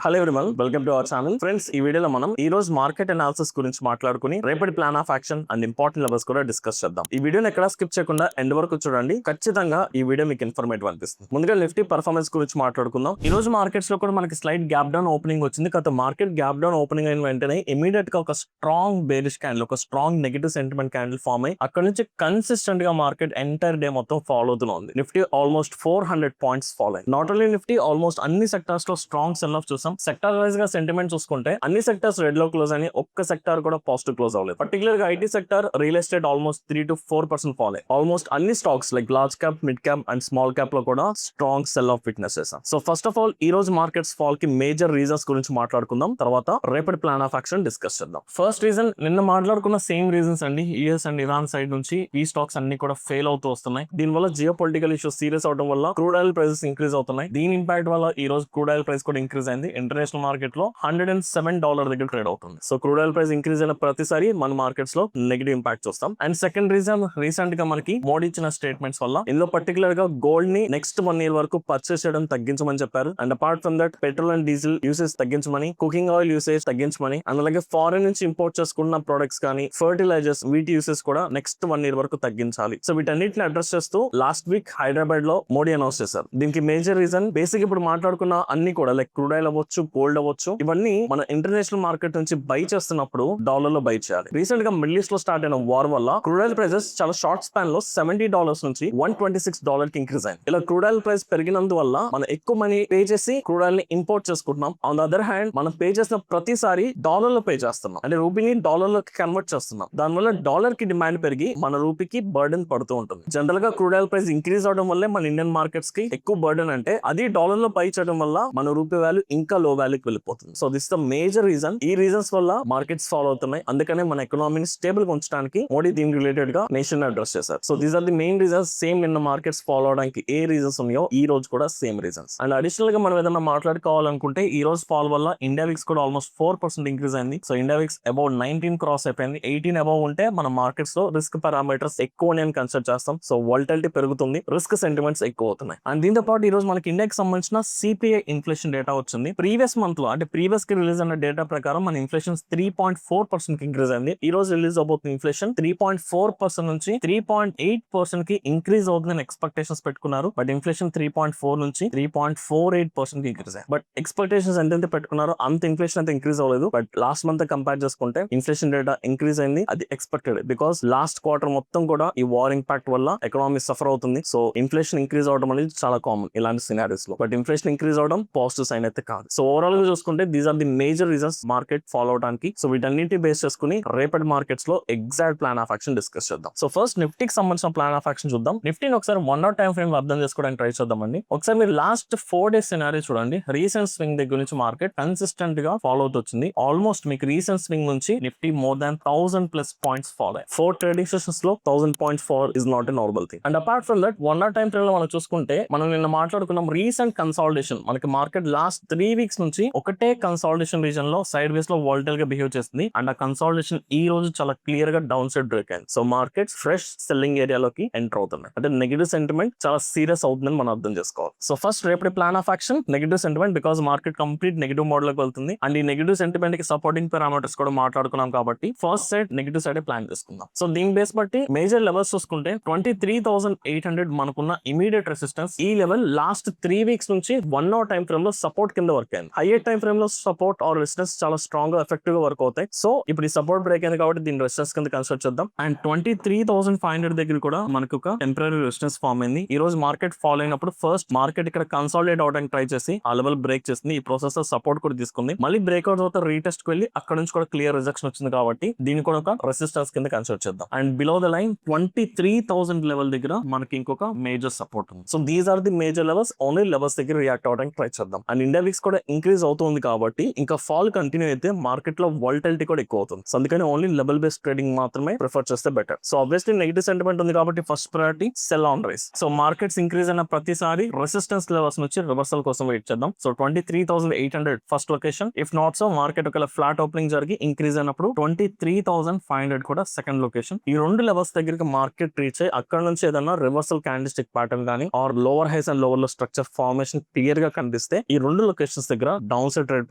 Hello everyone, welcome to our channel. Friends, ఈ వీడియోలో మనం ఈ రోజు మార్కెట్ అనాలిసిస్ గురించి మాట్లాడుకుని రేపటి plan of action and important levels కూడా డిస్కస్ చేద్దాం. ఈ వీడియోని ఎక్కడా స్కిప్ చేయకుండా ఎండ్ వరకు చూడండి. ఖచ్చితంగా ఈ వీడియో మీకు ఇన్ఫర్మేటివ్ అనిపిస్తుంది. ముందుగా నిఫ్టీ పర్ఫార్మెన్స్ గురించి మాట్లాడుకుందాం. ఈ రోజు మార్కెట్స్ లో కూడా మనకి స్లైట్ గ్యాప్ డౌన్ ఓపెనింగ్ వచ్చింది. గత మార్కెట్ గ్యాప్ డౌన్ ఓపెనింగ్ అయిన వెంటనే ఇమీడియట్ గా ఒక స్ట్రాంగ్ బేరిష్ క్యాండిల్, ఒక strong negative sentiment candle form అయ్యి అక్కడ నుంచి కన్సిస్టెంట్ గా మార్కెట్ ఎంటైర్ డే మొత్తం ఫాలో అవుతుంది. నిఫ్టీ ఆల్మోస్ట్ 400 పాయింట్స్ ఫాలో అయింది. నాట్ ఓన్లీ నిఫ్టీ, ఆల్మోస్ట్ అన్ని సెక్టార్స్ లో స్ట్రాంగ్ సెల్ ఆఫ్ చూసాం. సెక్టార్ వైజ్ గా సెంటిమెంట్ చూసుకుంటే అన్ని సెక్టార్స్ రెడ్ లో క్లోజ్ అని, ఒక్క సెక్టార్ కూడా పాజిటివ్ క్లోజ్ అవ్వలేదు. పర్టికులర్ గా IT sector, real estate almost 3 to 4% fall. Almost అన్ని stocks like large cap, mid cap and small cap లో కూడా స్ట్రాంగ్ సెల్ ఆఫ్ విట్నెస్ చేసాం. సో ఫస్ట్ ఆఫ్ ఆల్ ఈ రోజు మార్కెట్స్ ఫాల్ కి మేజర్ రీజన్స్ గురించి మాట్లాడుకుందాం. తర్వాత రేపటి ప్లాన్ ఆఫ్ యాక్షన్ డిస్కస్ చేద్దాం. ఫస్ట్ రీజన్ నిన్న మాట్లాడుకున్న సేమ్ రీజన్స్ అండి. యుఎస్ అండ్ ఇరాన్ సైడ్ నుంచి ఈ స్టాక్స్ అన్ని కూడా ఫెయిల్ అవుతూ వస్తున్నాయి. దీని వల్ల జియో పొలిటికల్ ఇష్యూస్ సీరియస్ అవడం వల్ల క్రూడ్ ఆయిల్ ప్రైసెస్ ఇంక్రీజ్ అవుతున్నాయి. దీని ఇంపాక్ట్ వల్ల ఈ రోజు క్రూడ్ ఆయిల్ ప్రైస్ కూడా ఇంక్రీజ్ అయింది. ఇంటర్నేషనల్ మార్కెట్ లో $107 దగ్గర ట్రేడ్ అవుతుంది. So crude oil price increase అయిన ప్రతిసారి మన మార్కెట్స్ లో నెగటివ్ ఇంపాక్ట్ చూస్తాం. అండ్ సెకండ్ రీజన్, రీసెంట్ గా మనకి మోడీ ఇచ్చిన స్టేట్మెంట్స్ వల్ల ఇందులో పర్టికులర్ గా గోల్డ్ ని నెక్స్ట్ 1 year వరకు పర్చేస్ చేయడం తగ్గించమని చెప్పారు. And apart from that petrol and diesel usage తగ్గించమని, కుకింగ్ ఆయిల్ యూసేజ్ తగ్గించమని, అండ్ అలాగే ఫారెన్ నుంచి ఇంపోర్ట్ చేసుకున్న ప్రొడక్ట్స్ కానీ ఫర్టిలైజర్స్ వీటి యూసేజ్ కూడా నెక్స్ట్ 1 year వరకు తగ్గించాలి. సో వీటన్నిటిని అడ్రస్ చేస్తూ లాస్ట్ వీక్ హైదరాబాద్ లో మోడీ అనౌన్స్ చేశారు. దీనికి మేజర్ రీజన్ బేసిక్ ఇప్పుడు మాట్లాడుకున్న అన్ని కూడా లైక్ క్రూడ్ ఆయిల్ అవ్వచ్చు, గోల్డ్ అవ్వచ్చు, ఇవన్నీ మన ఇంటర్నేషనల్ మార్కెట్ నుంచి బై చేస్తున్నప్పుడు డాలర్ లో బై చేయాలి. రీసెంట్ గా మిడిల్ ఈస్ట్ లో స్టార్ట్ అయిన వార్ వల్ల క్రూడ్ ఆయిల్ ప్రైసెస్ చాలా షార్ట్ స్పాన్ లో $70 నుంచి $126 కి ఇంక్రీజ్ అయింది. ఇలా క్రూడ్ ఆయిల్ ప్రైస్ పెరిగినందువల్ల మనం ఎక్కువ మనీ పే చేసి క్రూడ్ ఆయిల్ ని ఇంపోర్ట్ చేసుకుంటున్నాం. ఆన్ ద అదర్ హ్యాండ్ మనం పే చేసిన ప్రతిసారి డాలర్ లో పే చేస్తున్నాం, అంటే రూపీని డాలర్ లోకి కన్వర్ట్ చేస్తున్నాం. దానివల్ల డాలర్ కి డిమాండ్ పెరిగి మన రూపీకి బర్డెన్ పడుతూ ఉంటుంది. జనరల్ గా క్రూడ్ ఆయిల్ ప్రైస్ ఇంక్రీజ్ అవడం వల్లే మన ఇండియన్ మార్కెట్స్ కి ఎక్కువ బర్డెన్, అంటే అది డాలర్ లో పై చేయడం వల్ల మన రూపీ వాల్యూ ఇంకా లో వాల్యూకి వెళ్ళిపోతుంది. So this the major reason. ఈ రీజన్స్ వల్ల మార్కెట్స్ ఫాలో అవుతున్నాయి. అందుకనే మన ఎకనామీని స్టేబుల్ గా ఉంచడానికి మోడీ దీనికి రిలేటెడ్ గా నేషన్ అడ్రస్ చేశారు. So these are the main reasons. Same నిన్న మార్కెట్స్ ఫాలో అవడానికి ఏ రీజన్స్ ఉన్నాయో ఈ రోజు కూడా సేమ్ రీజన్స్. అండ్ అడిషనల్ గా మనం ఏదైనా మాట్లాడుకోవాలనుకుంటే ఈ రోజు ఫాల్ వల్ల ఇండియా విక్స్ కూడా ఆల్మోస్ట్ 4% ఇంక్రీజ్ అయింది. So India VIX about 19 cross అయిపోయింది. 18 అబౌవ్ ఉంటే మన మార్కెట్స్ లో రిస్క్ పారామీటర్స్ ఎక్కువ అని కన్సిడర్ చేస్తాం. సో వాలటిలిటీ పెరుగుతుంది, రిస్క్ సెంటిమెంట్స్ ఎక్కువ అవుతున్నాయి. అండ్ దీంతో పాటు ఈ రోజు మనకి ఇండియాకి సంబంధించిన సిపిఐ ఇన్ఫ్లేషన్ డేటా వచ్చింది. ప్రీవియస్ మంత్ లో, అంటే ప్రీవియస్ కి రిలీజ్ అయిన డేటా ప్రకారం మన ఇన్ఫ్లేషన్ 3.4% కి ఇంక్రీజ్ అయింది. ఈ రోజు రిలీజ్ అవబోతున్న ఇన్ఫ్లేషన్ 3.4% నుంచి 3.8% కి ఇంక్రీజ్ అవుతుందని ఎక్స్పెక్టేషన్స్ పెట్టుకున్నారు. బట్ ఇన్ఫ్లేషన్ 3.4 నుంచి 3.48% కి ఇంక్రీజ్ అయ్యింది. బట్ ఎక్స్పెక్టేషన్స్ ఎంత పెట్టుకున్నారో అంత ఇన్ఫ్లేషన్ అయితే ఇంక్రీజ్ అవ్వలేదు. బట్ లాస్ట్ మంత్ కంపేర్ చేసుకుంటే ఇన్ఫ్లేషన్ డేటా ఇంక్రీజ్ అయింది. అది ఎక్స్పెక్టెడ్, బికాస్ లాస్ట్ క్వార్టర్ మొత్తం కూడా ఈ వార్ ఇంపాక్ట్ వల్ల ఎకనామీ సఫర్ అవుతుంది. సో ఇన్ఫ్లేషన్ ఇంక్రీజ్ అవడం అనేది చాలా కామన్ ఇలాంటి సినారియోస్ లో. బట్ ఇన్ఫ్లేషన్ ఇంక్రీజ్ అవడం పాజిటివ్ సైన్ అయితే కాదు. సో ఓవరాల్ గా చూసుకుంటే these are the major reasons market fall అవడానికి. సో వీటన్నిటి బేస్ చేసుకుని రేపటి మార్కెట్స్ లో exact plan of action discuss చేద్దాం. సో ఫస్ట్ నిఫ్టీకి సంబంధించిన ప్లాన్ ఆఫ్ యాక్షన్ చూద్దాం. నిఫ్టీని ఒకసారి 1 hour టైం ఫ్రేమ్ అర్థం చేసుకోవడానికి ట్రై చేద్దామండి. ఒకసారి మీరు లాస్ట్ 4 days సినారియో చూడండి. రీసెంట్ స్వింగ్ దగ్గర నుంచి మార్కెట్ కన్సిస్టెంట్ గా ఫాలో అవుతూ వచ్చింది. ఆల్మోస్ట్ మీకు రీసెంట్ స్వింగ్ నుంచి Nifty more than 1000+ points follow అయ్యాయి. 4 ట్రేడింగ్ సెషన్స్ లో 1000 points fall is not a normal thing. And apart from that 1 hour time frame లో మనం చూసుకుంటే మనం నిన్న మాట్లాడుకున్నాం రీసెంట్ కన్సాలిడేషన్. మనకి మార్కెట్ లాస్ట్ 3 weeks నుంచి ఒకటే కన్సాలిడేషన్ రీజన్ లో సైడ్ వేస్ లో వాలటైల్ గా బిహేవ్ చేస్తుంది. అండ్ ఆ కన్సాలిడేషన్ ఈ రోజు చాలా క్లియర్ గా డౌన్ సైడ్ బ్రేక్ అయింది. సో మార్కెట్ ఫ్రెష్ సెల్లింగ్ ఏరియాలోకి ఎంటర్ అవుతున్నాయి. అంటే నెగటివ్ సెంటిమెంట్ చాలా సీరియస్ అవుతుందని మనం అర్థం చేసుకోవాలి. సో ఫస్ట్ రేపటి plan of action negative sentiment, because market complete negative mode లోకి వెళ్తుంది. అండ్ ఈ నెగటివ్ సెంటిమెంట్ కి సపోర్టింగ్ పారామీటర్స్ కూడా మాట్లాడుకున్నాం కాబట్టి first side negative side plan చేసుకుందాం. సో దీని బేస్ బట్టి మేజర్ లెవెల్స్ చూసుకుంటే 23,800 మనకున్న ఇమీడియట్ రెసిస్టెన్స్. ఈ లెవెల్ లాస్ట్ 3 weeks నుంచి 1 hour టైం ఫ్రేమ్ లో సపోర్ట్ కింద వర్క్ అయింది. హైయర్ టైం ఫ్రేమ్ లో సపోర్ట్ ఆర్ రెసిస్టెన్స్ చాలా స్ట్రాంగ్ గా ఎఫెక్టివ్ గా వర్క్ అవుతాయి. సో ఇప్పుడు ఈ సపోర్ట్ బ్రేక్ అయింది కాబట్టి దీని రెసిస్టెన్స్ కింద కన్సిడర్ చేద్దాం. అండ్ 23,500 దగ్గర కూడా మనకు ఒక టెంపరరీ రెసిస్టెన్స్ ఫామ్ అయింది. ఈ రోజు మార్కెట్ ఫాలో అయినప్పుడు ఫస్ట్ మార్కెట్ ఇక్కడ కన్సాలిడేట్ అవడానికి ట్రై చేసి ఆ లెవెల్ బ్రేక్ చేసింది. ఈ ప్రాసెస్ లో సపోర్ట్ కూడా తీసుకుంది. మళ్ళీ బ్రేక్అవుట్ తర్వాత రీటెస్ట్ కి వెళ్ళి అక్కడ నుంచి కూడా క్లియర్ రిజెక్షన్ వచ్చింది కాబట్టి దీన్ని కూడా ఒక రెసిస్టెన్స్ కింద కన్సిడర్ చేద్దాం. And below the line 23,000 level దగ్గర మనకి ఇంకొక మేజర్ సపోర్ట్ ఉంది. So these are the major levels. Only levels దగ్గర రియాక్ట్ అవడానికి ట్రై చేద్దాం. అండ్ ఇండియా విక్స్ కూడా ఇంక్రీజ్ అవుతుంది కాబట్టి ఇంకా ఫాల్ కంటిన్యూ అయితే మార్కెట్ లో వాలటిలిటీ కూడా ఎక్కువ అవుతుంది. సో అందుకని ఓన్లీ లెవెల్ బేస్డ్ ట్రేడింగ్ మాత్రమే ప్రిఫర్ చేస్తే better. So obviously negative sentiment ఉంది కాబట్టి first priority sell on rise. So markets increase అయిన ప్రతిసారి రెసిస్టెన్స్ లెవెల్స్ నుంచి రివర్సల్ కోసం వెయిట్ చేద్దాం. So 23,800 first location. If not so market ఒకవేళ ఫ్లాట్ ఓపెనింగ్ జరిగి ఇంక్రీజ్ అయినప్పుడు 23,500 కూడా సెకండ్ లొకేషన్. ఈ రెండు లెవెల్స్ దగ్గరికి మార్కెట్ రీచ్ అయ్యి అక్కడ నుంచి ఏదైనా రివర్సల్ క్యాండిల్ స్టిక్ ప్యాటర్న్ కానీ or lower highs and lower low structure formation clear గా కనిపిస్తే ఈ రెండు లొకేషన్స్ దగ్గర డౌన్ సైడ్ ట్రేడ్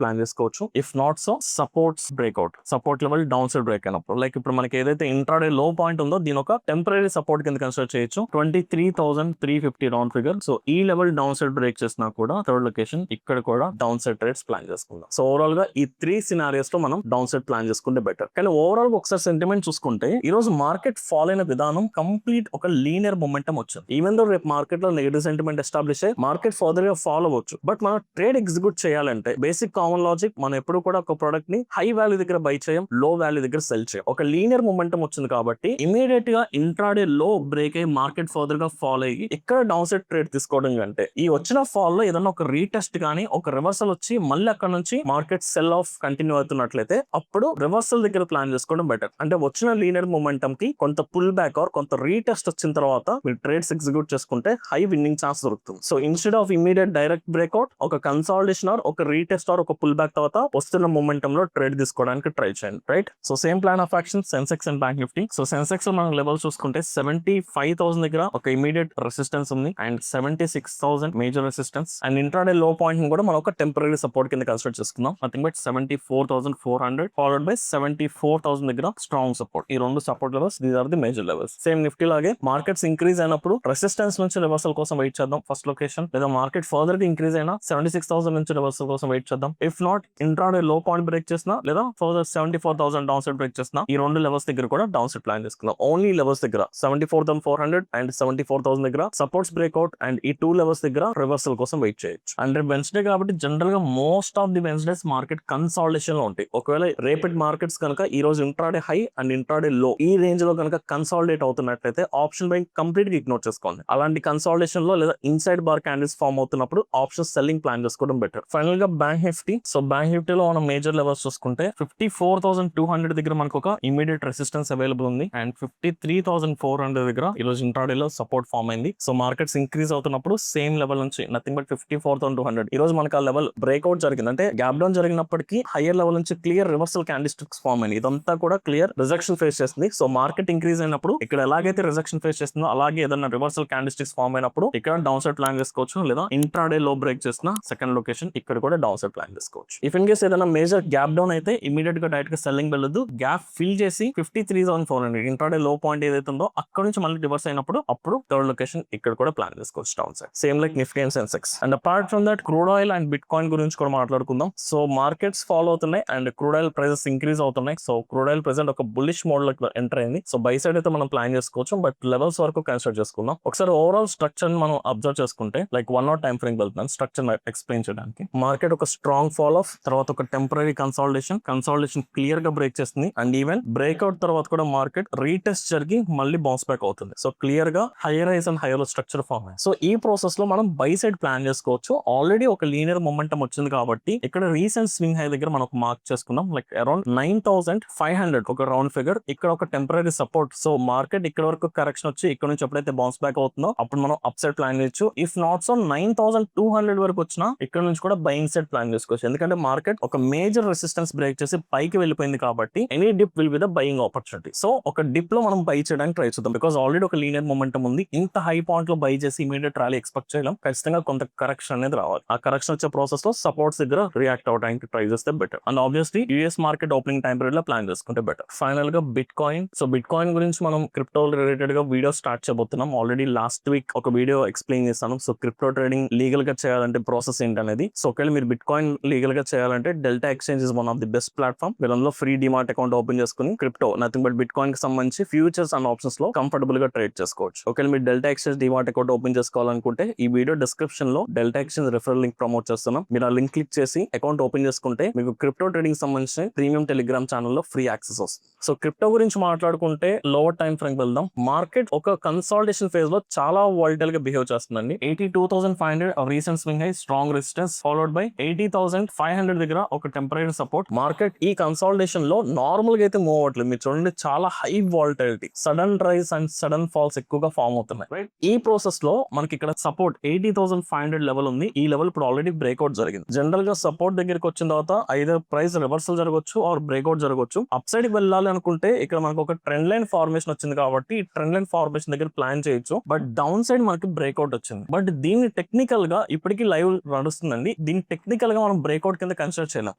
ప్లాన్ చేసుకోవచ్చు. If not so supports breakout, support level down side break అయినప్పుడు లైక్ ఇప్పుడు మనకి ఏదైతే ఇంట్రాడే లో పాయింట్ ఉందో దీని ఒక టెంపరీ సపోర్ట్ కింద కన్సిడర్ చేయొచ్చు. 23,350 రౌండ్ ఫిగర్. సో ఈ లెవెల్ డౌన్ సైడ్ బ్రేక్ చేసినా కూడా థర్డ్ లొకేషన్ ఇక్కడ కూడా డౌన్ సైడ్ ట్రేడ్స్ ప్లాన్ చేసుకుందాం. సో ఓవరాల్ గా ఈ 3 సినారియోస్ లో మనం డౌన్ సైడ్ ప్లాన్ చేసుకుంటే బెటర్. కానీ ఓవరాల్ గా ఒకసారి సెంటిమెంట్ చూసుకుంటే ఈ రోజు మార్కెట్ ఫాల్ అయిన విధానం కంప్లీట్ ఒక లీనియర్ మొమెంటం వచ్చింది. ఈవెన్ దో రేపు మార్కెట్ లో నెగటివ్ సెంటిమెంట్ ఎస్టాబ్లిష్ అయ్యి మార్కెట్ ఫర్దర్ గా ఫాల్ అవ్వచ్చు. బట్ మనం ట్రేడ్ ఎగ్జిక్యూట్ చేయాలంటే బేసిక్ కామన్ లాజిక్ మనం ఎప్పుడు కూడా ఒక ప్రొడక్ట్ ని హై వాల్యూ దగ్గర బై చేయం, లో వాల్యూ దగ్గర సెల్ చేయం. ఒక లీనియర్ మొమెంటం వచ్చింది కాబట్టి ఇమీడియట్ గా ఇంట్రాడే లో బ్రేక్ అయ్యి మార్కెట్ ఫర్దర్ గా ఫాల్ అయ్యి ఇక్కడ డౌన్ సైడ్ ట్రేడ్ తీసుకోవడం కంటే ఈ వచ్చిన ఫాల్ లో ఏదైనా ఒక రీటెస్ట్ గానీ ఒక రివర్సల్ వచ్చి మళ్ళీ అక్కడ నుంచి మార్కెట్ సెల్ ఆఫ్ కంటిన్యూ అవుతున్నట్లయితే అప్పుడు రివర్సల్ దగ్గర ప్లాన్ చేసుకోవడం బెటర్. అంటే వచ్చిన లీనియర్ మొమెంటం కి కొంత పుల్ బ్యాక్ ఆర్ కొంత రీటెస్ట్ వచ్చిన తర్వాత మీరు ట్రేడ్స్ ఎగ్జిక్యూట్ చేసుకుంటే హై విన్నింగ్ ఛాన్స్ దొరుకుతుంది. So instead of immediate direct breakout ఒక కన్సాలిడేషన్ ఆర్ ఒక రీటెస్ట్ ఆర్ ఒక పుల్ బ్యాక్ తర్వాత వస్తున్న మొమెంటం లో ట్రేడ్ తీసుకోవడానికి ట్రై చేయండి. Right. So same plan of action Sensex and bank Nifty. So Sensex మనం లెవెల్ చూసుకుంటే 75,000 దగ్గర ఒక ఇమీడియట్ రెసిస్టెన్స్ ఉంది and 76,000 major resistance and intraday లో పాయింట్ కూడా మనం ఒక టెంపరీ సపోర్ట్ కింద కన్సిడర్ చేసుకుందాం. నథింగ్ బట్ 74,400 ఫాలోడ్ బై 74,000 దగ్గర స్ట్రాంగ్ సపోర్ట్. ఈ రెండు support levels, these are the major levels. Same Nifty లాగే మార్కెట్స్ ఇంక్రీజ్ అయినప్పుడు రెసిస్టెన్స్ నుంచి రివర్సల్ కోసం వెయిట్ చేద్దాం ఫస్ట్ లొకేషన్. లేదా మార్కెట్ ఫర్దర్ గా ఇంక్రీజ్ అయినా 76,000 నుంచి రివర్సల్ కోసం వెయిట్ చేద్దాం. ఇఫ్ నాట్ ఇంట్రాడే లో పాయింట్ బ్రేక్ చేసినా లేదా ఫర్దర్ 74,000 డౌన్ సైడ్ బ్రేక్ చేసినా ఈ రెండు లెవెల్స్ దగ్గర కూడా డౌన్ సైడ్ ప్లాన్ చేసుకుందాం. ఓన్లీ లెవెల్స్ దగ్గర 74,400 అండ్ 74,000 దగ్గర సపోర్ట్స్ బ్రేక్అవుట్ అండ్ ఈ టూ లెవెల్స్ దగ్గర రివర్సల్ కోసం వెయిట్ చేయొచ్చు. అండ్ రేపు వెన్స్డే కాబట్టి జనరల్ గా most of the Wednesdays market consolidation లో ఉంటాయి. ఒకవేళ రేపటి మార్కెట్స్ కనుక ఈ రోజు ఇంట్రాడే హై అండ్ ఇంట్రాడే లో ఈ రేంజ్ లో కనుక కన్సాలిడేట్ అవుతున్నట్లయితే ఆప్షన్ బై కంప్లీట్ గా ఇగ్నోర్ చేసుకోండి. అలాంటి కన్సాలిడేషన్ లో లేదా ఇన్సైడ్ బార్ క్యాండిల్స్ ఫార్మ్ అవుతున్నప్పుడు ఆప్షన్ సెల్లింగ్ ప్లాన్ చేసుకోవడం బెటర్. ఫైనల్ గా బ్యాంక్ నిఫ్టీ. సో బ్యాంక్ నిఫ్టీలో మనం మేజర్ లెవెల్స్ చూసుకుంటే 54,200 దగ్గర మనకు ఒక ఇమీడియట్ రెసిస్టెన్స్ అవైలబుల్ ఉంది అండ్ 53,400 దగ్గర ఈ రోజు ఇంట్రాడే లో సపోర్ట్ ఫార్మ్ అయింది. సో మార్కెట్స్ ఇంక్రీజ్ అవుతున్నప్పుడు సేమ్ లెవెల్ నుంచి నథింగ్ బట్ 54,200 ఈ రోజు మనకు ఆ లెవెల్ బ్రేక్అవుట్ జరిగింది. అంటే గ్యాప్ డౌన్ జరిగినప్పటికీ హైయర్ లెవెల్ నుంచి క్లియర్ రివర్సల్ క్యాండిల్స్టిక్స్ ఫార్మ్ అయింది. ఇదంతా కూడా క్లియర్ రిజెక్షన్ ఫేస్ చేస్తుంది. సో మార్కెట్ ఇంక్రీజ్ అయినప్పుడు ఇక్కడ ఎలాగైతే రిజెక్షన్ ఫేస్ చేస్తుందో అలాగే ఏదైనా రివర్సల్ క్యాండిల్స్టిక్స్ ఫార్మ్ అయినప్పుడు ఇక్కడ డౌన్ సైడ్ ప్లాన్ చేసుకోవచ్చు. లేదా ఇంట్రాడే లో బ్రేక్ చేసిన సెకండ్ లొకేషన్ ఇక్కడ కూడా డౌన్ సైడ్ ప్లాన్ చేసుకోవచ్చు. ఇఫ్ ఇన్ కేస్ ఏదైనా మేజర్ గ్యాప్ డౌన్ అయితే ఇమీడియట్ గా డైరెక్ట్ గా సెల్లింగ్ వెళ్ళదు. గ్యాప్ ఫిల్ చేసి 53,400 ఇంట్రాడే లో పాయింట్ ఏదైతే ఉందో అక్కడ నుంచి మళ్ళీ రివర్స్ అయినప్పుడు అప్పుడు థర్డ్ లొకేషన్ ఇక్కడ కూడా ప్లాన్ చేసుకోవచ్చు down side. Same like Nifty and Sensex. And apart from that crude oil and bit coin గురించి కూడా మాట్లాడుకుందాం. సో మార్కెట్స్ ఫాలో అవుతున్నాయి and crude oil prices increase అవుతున్నాయి. సో క్రూడ్ ఆయిల్ ప్రెసెంట్ ఒక బుల్లిష్ మోడ్ లో ఎంటర్ అయింది. So by side అయితే మనం ప్లాన్ చేసుకోవచ్చు బట్ లెవెల్స్ వరకు కన్సిడర్ చేసుకుందాం. ఒకసారి ఓవరాల్ స్ట్రక్చర్ మనం అబ్జర్వ్ చేసుకుంటే లైక్ 1 hour టైం ఫ్రేమ్ వెళ్తున్నాను స్ట్రక్చర్ ఎక్స్ప్లెయిన్ చేయడానికి. మార్కెట్ ఒక స్ట్రాంగ్ ఫాల్ ఆఫ్ తర్వాత ఒక టెంపరీ కన్సాలిడేషన్ క్లియర్ గా బ్రేక్ చేస్తుంది అండ్ ఈవెన్ బ్రేక్అవుట్ తర్వాత కూడా మార్కెట్ రీటెస్ట్ జరిగి మళ్ళీ బౌన్స్ బ్యాక్ అవుతుంది. సో క్లియర్ గా higher highs and higher structure form అయ్యింది. సో ఈ ప్రాసెస్ లో మనం బై సైడ్ ప్లాన్ చేసుకోవచ్చు. ఆల్రెడీ ఒక లీనియర్ మొమెంటం వచ్చింది కాబట్టి ఇక్కడ రీసెంట్ స్వింగ్ హై దగ్గర మనం మార్క్ చేసుకున్నాం లైక్ అరౌండ్ 9,500 ఒక రౌండ్ ఫిగర్. ఇక్కడ ఒక టెంపరీ సపోర్ట్. సో మార్కెట్ ఇక్కడ వరకు కరెక్షన్ వచ్చి ఇక్కడ నుంచి ఎప్పుడైతే బౌన్స్ బ్యాక్ అవుతుందో అప్పుడు మనం అప్ సైడ్ ప్లాన్ చేయొచ్చు. ఇఫ్ నాట్ సో 9,200 వరకు వచ్చినా ఇక్కడ నుంచి కూడా బయింగ్ సైడ్ ప్లాన్ చేసుకోవచ్చు. ఎందుకంటే మార్కెట్ ఒక మేజర్ రెసిస్టెన్స్ బ్రేక్ చేసి పైకి వెళ్ళిపోయింది కాబట్టి any dip will be the buying opportunity. So ఒక డిప్ లో మనం బై చేయడానికి ట్రై చేద్దాం. బికాస్ ఆల్రెడీ ఒక లీనియర్ మొమెంటం ఉంది. ఇంత హై పాయింట్ లో బై చేసి ఇమీడియట్ ర్యాలీ ఎక్స్పెక్ట్ చేయలేం. ఖచ్చితంగా కొంత కరెక్షన్ అనేది రావాలి. ఆ కరెక్షన్ వచ్చే ప్రాసెస్ లో సపోర్ట్స్ దగ్గర రియాక్ట్ అవడానికి ట్రై చేస్తే better. And obviously US market opening time period లో ప్లాన్ చేసుకుంటే బెటర్. ఫైనల్ గా bit coin. So bit coin గురించి మనం క్రిప్టో రిలేటెడ్ గా వీడియో స్టార్ట్ చేయబోతున్నాం. ఆల్రెడీ లాస్ట్ వీక్ ఒక వీడియో ఎక్స్ప్లెయిన్ చేస్తాను. సో క్రిప్టో ట్రేడింగ్ లీగల్ గా చేయాలంటే ప్రాసెస్ ఏంటనేది. సో ఒకవేళ మీరు బిట్ కాయిన్ లీగల్ గా చేయాలంటే delta exchange is one of the best platform. వీళ్ళలో ఫ్రీ డిమార్ట్ అకౌంట్ ఓపెన్ చేసుకుని crypto nothing but bit coin కి సంబంధించి ఫ్యూచర్స్ అండ్ ఆప్షన్స్ లో కంఫర్టబుల్ గా ట్రేడ్ చేసుకోవచ్చు. ఒకవేళ మీరు delta exchange DMart account open చేసుకోవాలనుకుంటే ఈ వీడియో డిస్క్రిప్షన్ లో delta exchange referral link promote చేస్తున్నాం. మీరు ఆ లింక్ క్లిక్ చేసి అకౌంట్ ఓపెన్ చేసుకుంటే మీకు క్రిప్టో ట్రేడింగ్ సంబంధించిన ప్రీమియం టెలిగ్రామ్ ఛానల్లో ఫ్రీ యాక్సెస్ వస్తుంది. సో క్రిప్టో గురించి మాట్లాడుకుంటే లోవర్ టైం ఫ్రేమ్ వెళ్దాం. మార్కెట్ ఒక కన్సాలిడేషన్ ఫేజ్ లో చాలా వాలటైల్ గా బిహేవ్ చేస్తుందండి. 82,500 recent swing high strong resistance followed by 80,500 దగ్గర ఒక టెంపరీ సపోర్ట్. మార్కెట్ ఈ కన్సాలిడేషన్ లో నార్మల్ గా అయితే మూవ్ అవ్వట్లేదు. మీరు చూడండి చాలా high volatility, sudden rise and sudden falls ఎక్కువగా ఫామ్ అవుతున్నాయి. రైట్. ఈ ప్రాసెస్ లో మనకి ఇక్కడ సపోర్ట్ 80,500 లెవెల్ ఉంది. ఈ లెవెల్ ఇప్పుడు ఆల్రెడీ బ్రేక్అవుట్ జరిగింది. జనరల్ గా సపోర్ట్ దగ్గరికి వచ్చిన తర్వాత ఐదర్ ప్రైస్ రివర్సల్ జరగవచ్చు ఆర్ బ్రేక్అవుట్ జరగవచ్చు. అప్ సైడ్ కి వెళ్ళాలి అనుకుంటే ఇక్కడ మనకు ఒక ట్రెండ్ లైన్ ఫార్మేషన్ వచ్చింది కాబట్టి ఈ ట్రెండ్ లైన్ ఫార్మేషన్ దగ్గర ప్లాన్ చేయొచ్చు. బట్ డౌన్ సైడ్ మనకి బ్రేక్అవుట్ వచ్చింది. బట్ దీన్ని టెక్నికల్ గా ఇప్పటికీ లైవ్ నడుస్తుందండి. దీని టెక్నికల్ గా మనం బ్రేక్అవుట్ కింద కన్సిడర్ చేయలేం.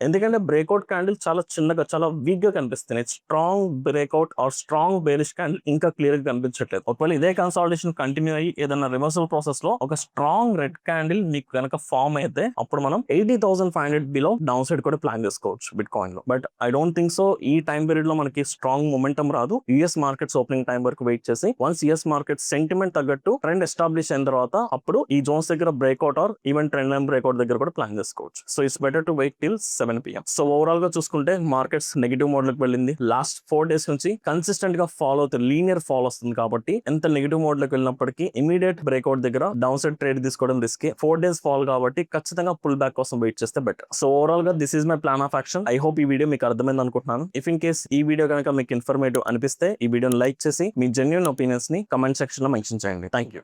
ఎందుకంటే బ్రేక్అవుట్ క్యాండిల్ చాలా చిన్నగా, చాలా వీక్ గా కనిపిస్తుంది. Strong breakout or strong bearish candle ఇంకా క్లియర్ గా కనిపించట్లేదు. ఒకవేళ ఇదే కన్సాలిడేషన్ కంటిన్యూ అయ్యి ఏదైనా రివర్సల్ ప్రాసెస్ లో ఒక స్ట్రాంగ్ రెడ్ క్యాండిల్ మీకు కనుక ఫార్మ్ అయితే అప్పుడు మనం 80,500 బిలో డౌన్ సైడ్ కూడా ప్లాన్ చేసుకోవచ్చు బిట్ కాయిన్ లో. But I don't think so. ఈ టైం పీరియడ్ లో మనకి స్ట్రాంగ్ మొమెంటం రాదు. యుఎస్ మార్కెట్స్ ఓపెనింగ్ టైం వరకు వెయిట్ చేసి వన్స్ యుఎస్ మార్కెట్ సెంటిమెంట్ తగ్గట్టు ట్రెండ్ ఎస్టాబ్లిష్ అయిన తర్వాత అప్పుడు ఈ జోన్స్ దగ్గర breakout or even trend line breakout దగ్గర కూడా ప్లాన్ చేసుకోవచ్చు. So it's better to wait till 7 PM. So overall గా చూసుకుంటే మార్కెట్స్ నెగిటివ్ మోడ్ లోకి వెళ్ళింది. లాస్ట్ 4 days నుంచి కన్సిస్టెంట్ గా ఫాలో అవుతుంది, లీనియర్ ఫాల్ వస్తుంది. కాబట్టి ఎంత నెగిటివ్ మోడ్ లోకి వెళ్ళినప్పటికీ ఇమీడియట్ బ్రేక్అవుట్ దగ్గర డౌన్ సైడ్ ట్రేడ్ తీసుకోవడం రిస్క్. 4 days ఫాల్ కాబట్టి ఖచ్చితంగా పుల్ బ్యాక్ కోసం వెయిట్ చేస్తే బెటర్. సో ఓవరాల్ గా this is my plan of action. I hope ఈ వీడియో మీకు అర్థమైంది అనుకుంటున్నాను. ఇఫ్ ఇన్ కేస్ ఈ వీడియో కనుక మీకు ఇన్ఫర్మేటివ్ అనిపిస్తే ఈ వీడియోని లైక్ చేసి మీ జెన్యూన్ ఒపీనియన్స్ ని కమెంట్ సెక్షన్ లో మెన్షన్ చేయండి. Thank you.